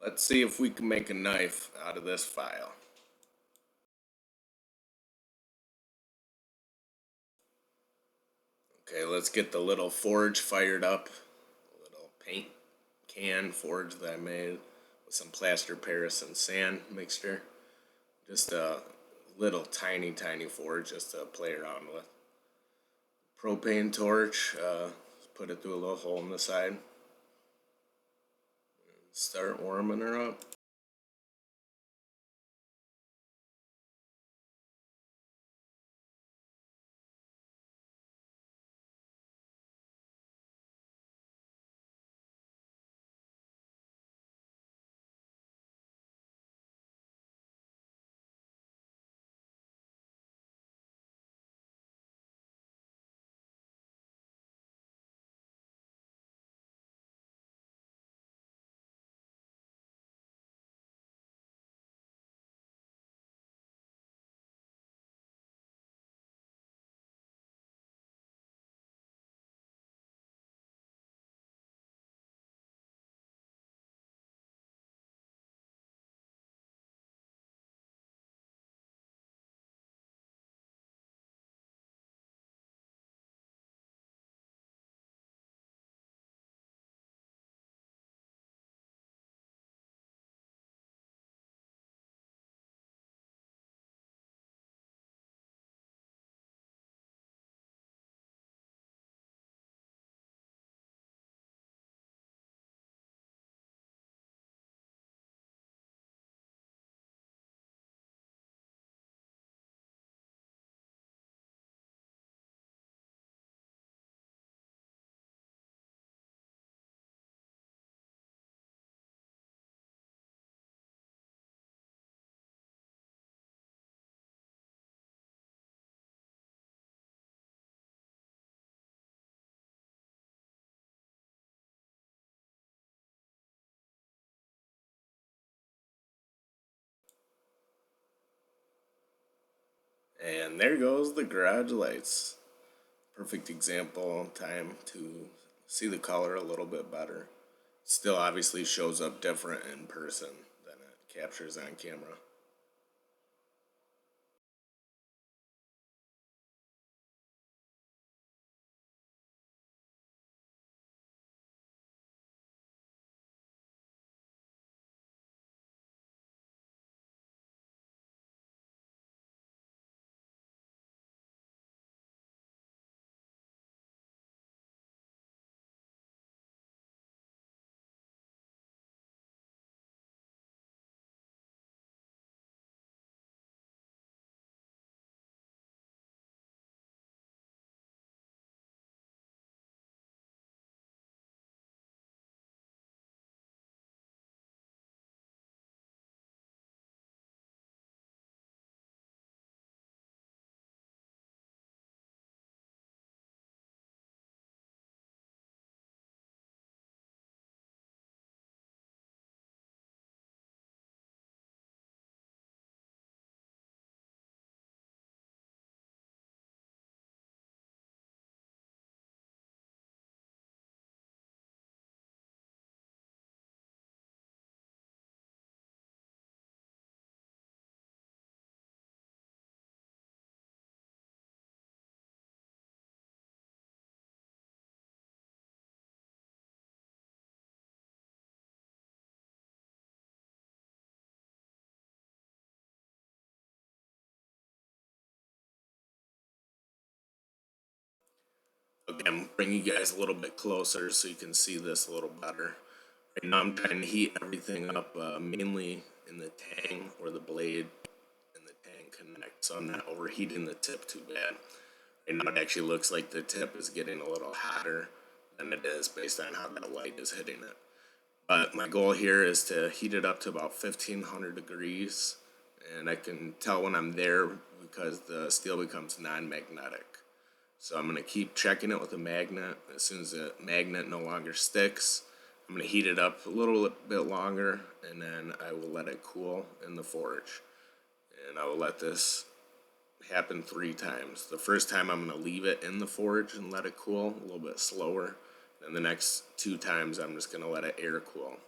Let's see if we can make a knife out of this file. Okay, let's get the little forge fired up. A little paint can forge that I made with some plaster Paris and sand mixture. Just a little tiny forge just to play around with. Propane torch, put it through a little hole in the side. Start warming her up. And there goes the garage lights. Perfect example time to see the color a little bit better. Still obviously shows up different in person than it captures on camera. Again, bring you guys a little bit closer so you can see this a little better. Right now I'm trying to heat everything up mainly in the tang where the blade and the tang connect, so I'm not overheating the tip too bad. Right now it actually looks like the tip is getting a little hotter than it is based on how that light is hitting it. But my goal here is to heat it up to about 1500 degrees, and I can tell when I'm there because the steel becomes non-magnetic. So I'm going to keep checking it with a magnet. As soon as the magnet no longer sticks, I'm going to heat it up a little bit longer, and then I will let it cool in the forge. And I will let this happen 3 times. The first time I'm going to leave it in the forge and let it cool a little bit slower. And the next 2 times I'm just going to let it air cool.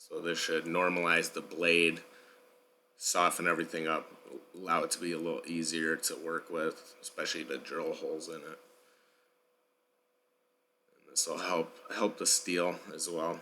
So this should normalize the blade, soften everything up, allow it to be a little easier to work with, especially to drill holes in it. And this will help the steel as well.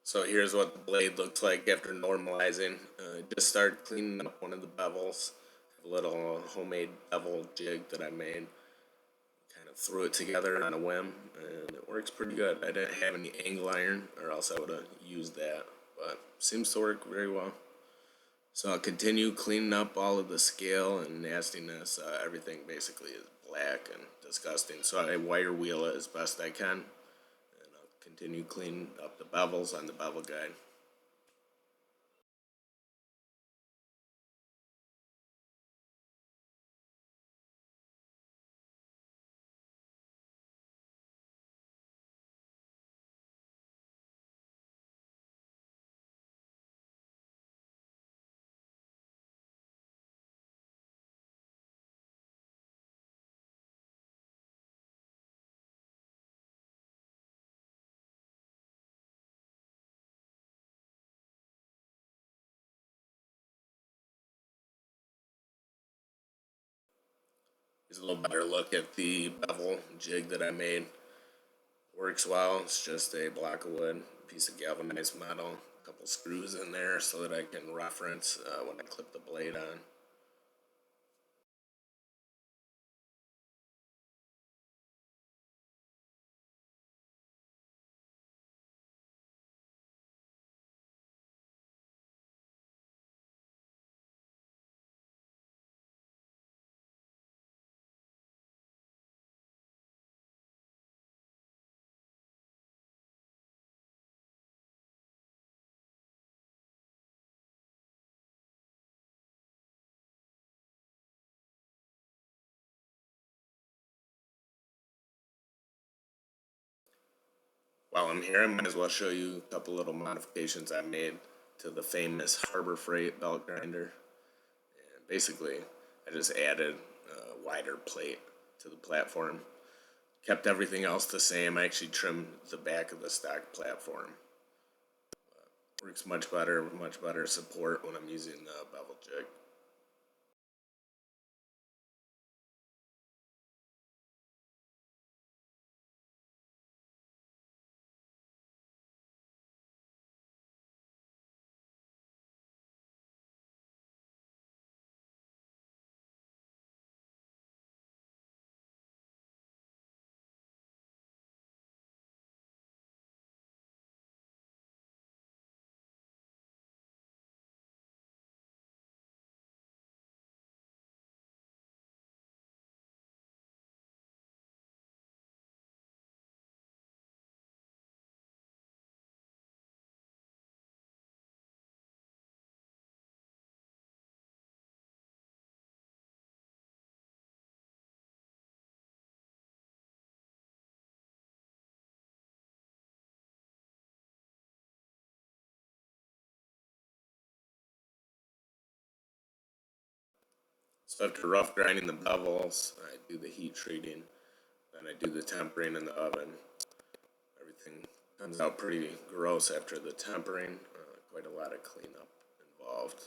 So here's what the blade looks like after normalizing. Just started cleaning up one of the bevels. A little homemade bevel jig that I made. Kind of threw it together on a whim, and it works pretty good. I didn't have any angle iron, or else I would have used that, but seems to work very well. So I'll continue cleaning up all of the scale and nastiness. Everything basically is black and disgusting. So I wire wheel it as best I can, and I'll continue cleaning up the bevels on the bevel guide. Here's a little better look at the bevel jig that I made. Works well. It's just a block of wood, a piece of galvanized metal, a couple screws in there so that I can reference when I clip the blade on. While I'm here, I might as well show you a couple little modifications I made to the famous Harbor Freight belt grinder. And basically, I just added a wider plate to the platform. Kept everything else the same. I actually trimmed the back of the stock platform. Works much better support when I'm using the bevel jig. So after rough grinding the bevels, I do the heat treating, then I do the tempering in the oven. Everything comes out pretty gross after the tempering. Quite a lot of cleanup involved.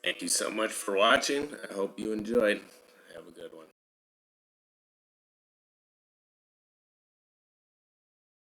Thank you so much for watching. I hope you enjoyed. Have a good one.